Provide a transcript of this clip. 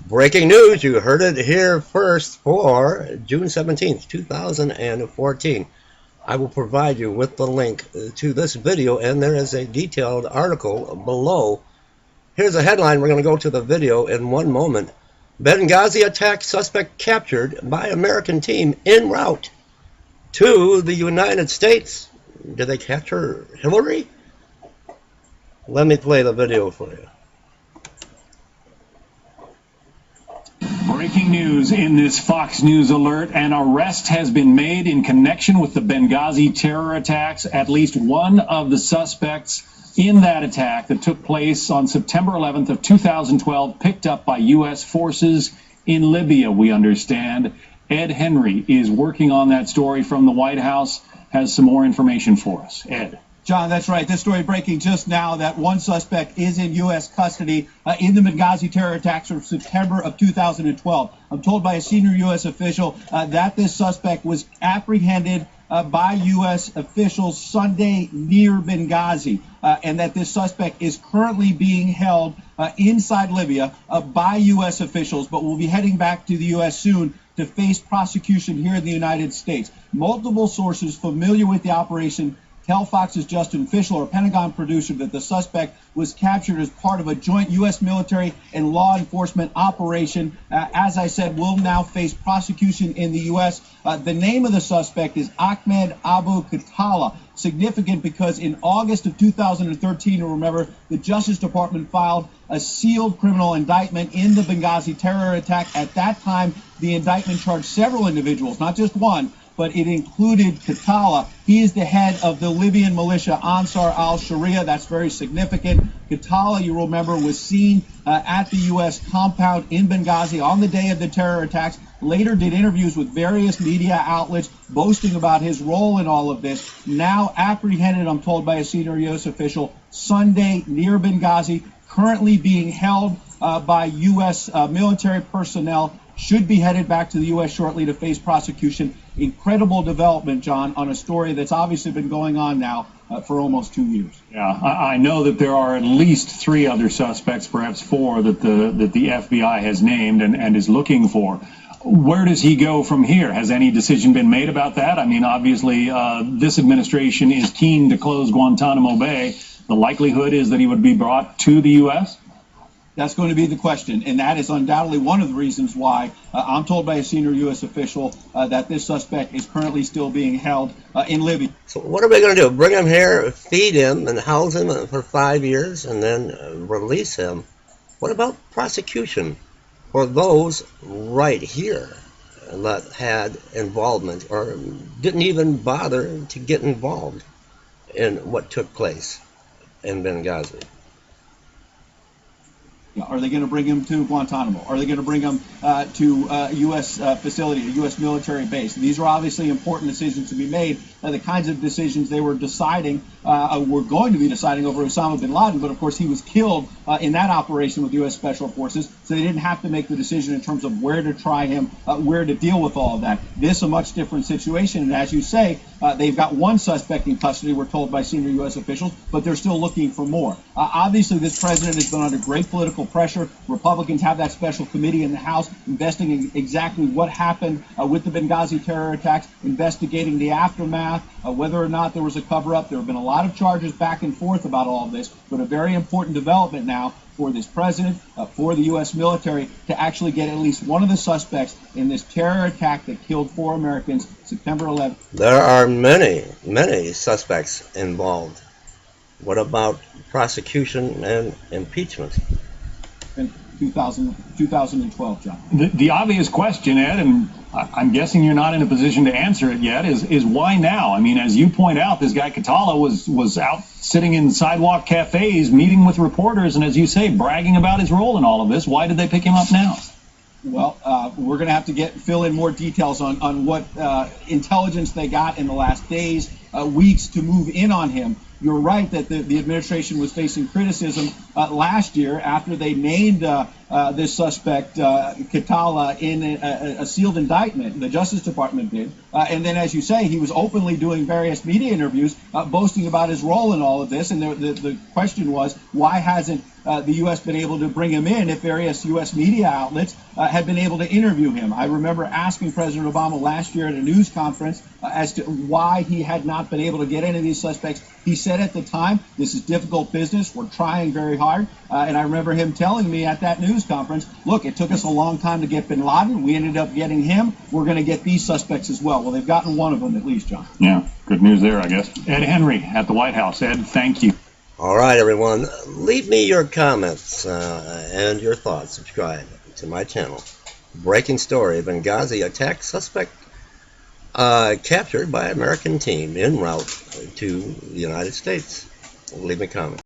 Breaking news, you heard it here first for June 17th, 2014. I will provide you with the link to this video, and there is a detailed article below. Here's a headline. We're going to go to the video in one moment. Benghazi attack suspect captured by American team en route to the United States. Did they capture Hillary? Let me play the video for you. Breaking news in this Fox News alert. An arrest has been made in connection with the Benghazi terror attacks. At least one of the suspects in that attack that took place on September 11th of 2012 picked up by U.S. forces in Libya, we understand. Ed Henry is working on that story from the White House, has some more information for us. Ed. John, that's right. This story breaking just now that one suspect is in U.S. custody in the Benghazi terror attacks from September of 2012. I'm told by a senior U.S. official that this suspect was apprehended by U.S. officials Sunday near Benghazi, and that this suspect is currently being held inside Libya by U.S. officials, but will be heading back to the U.S. soon to face prosecution here in the United States. Multiple sources familiar with the operation tell Fox's Justin Fischler, a Pentagon producer, that the suspect was captured as part of a joint U.S. military and law enforcement operation. As I said, will now face prosecution in the U.S. The name of the suspect is Ahmed Abu Khattala. Significant because in August of 2013, remember, the Justice Department filed a sealed criminal indictment in the Benghazi terror attack. At that time, the indictment charged several individuals, not just one, but it included Khattala. He is the head of the Libyan militia Ansar al-Sharia. That's very significant. Khattala, you remember, was seen at the U.S. compound in Benghazi on the day of the terror attacks. Later did interviews with various media outlets boasting about his role in all of this. Now apprehended, I'm told by a senior U.S. official, Sunday near Benghazi, currently being held by U.S. military personnel, should be headed back to the U.S. shortly to face prosecution. Incredible development, John, on a story that's obviously been going on now for almost 2 years. Yeah, I know that there are at least 3 other suspects, perhaps 4, that the FBI has named and is looking for. Where does he go from here? Has any decision been made about that? I mean, obviously, this administration is keen to close Guantanamo Bay. The likelihood is that he would be brought to the U.S.? That's going to be the question, and that is undoubtedly one of the reasons why I'm told by a senior U.S. official that this suspect is currently still being held in Libya. So what are we going to do? Bring him here, feed him, and house him for 5 years, and then release him? What about prosecution for those right here that had involvement or didn't even bother to get involved in what took place in Benghazi? Are they going to bring him to Guantanamo? Are they going to bring him to a U.S. facility, a U.S. military base? These are obviously important decisions to be made. The kinds of decisions they were deciding, were going to be deciding over Osama bin Laden, but of course he was killed in that operation with U.S. Special Forces, so they didn't have to make the decision in terms of where to try him, where to deal with all of that. This is a much different situation, and as you say, they've got one suspect in custody, we're told by senior U.S. officials, but they're still looking for more. Obviously, this president has been under great political pressure. Republicans have that special committee in the House investigating exactly what happened with the Benghazi terror attacks, investigating the aftermath, whether or not there was a cover-up. There have been a lot of charges back and forth about all of this, but a very important development now for this president, for the U.S. military, to actually get at least one of the suspects in this terror attack that killed 4 Americans September 11th. There are many suspects involved. What about prosecution and impeachment? In 2012, John. The obvious question, Ed, and I'm guessing you're not in a position to answer it yet, is why now? I mean, as you point out, this guy Khattala was out sitting in sidewalk cafes, meeting with reporters, and as you say, bragging about his role in all of this. Why did they pick him up now? Well, we're going to have to fill in more details on what intelligence they got in the last days, weeks to move in on him. You're right that the administration was facing criticism last year after they named this suspect, Kitala, in a sealed indictment. The Justice Department did. And then, as you say, he was openly doing various media interviews, boasting about his role in all of this. And the question was, why hasn't the U.S. been able to bring him in if various U.S. media outlets had been able to interview him? I remember asking President Obama last year at a news conference as to why he had not been able to get any of these suspects. He said at the time, this is difficult business. We're trying very hard. And I remember him telling me at that news conference, look, it took us a long time to get bin Laden. We ended up getting him. We're going to get these suspects as well. Well, they've gotten one of them at least, John. Yeah, good news there, I guess. Ed Henry at the White House. Ed, thank you. All right, everyone. Leave me your comments and your thoughts. Subscribe to my channel. Breaking story: Benghazi attack suspect captured by American team en route to the United States. Leave me a comment.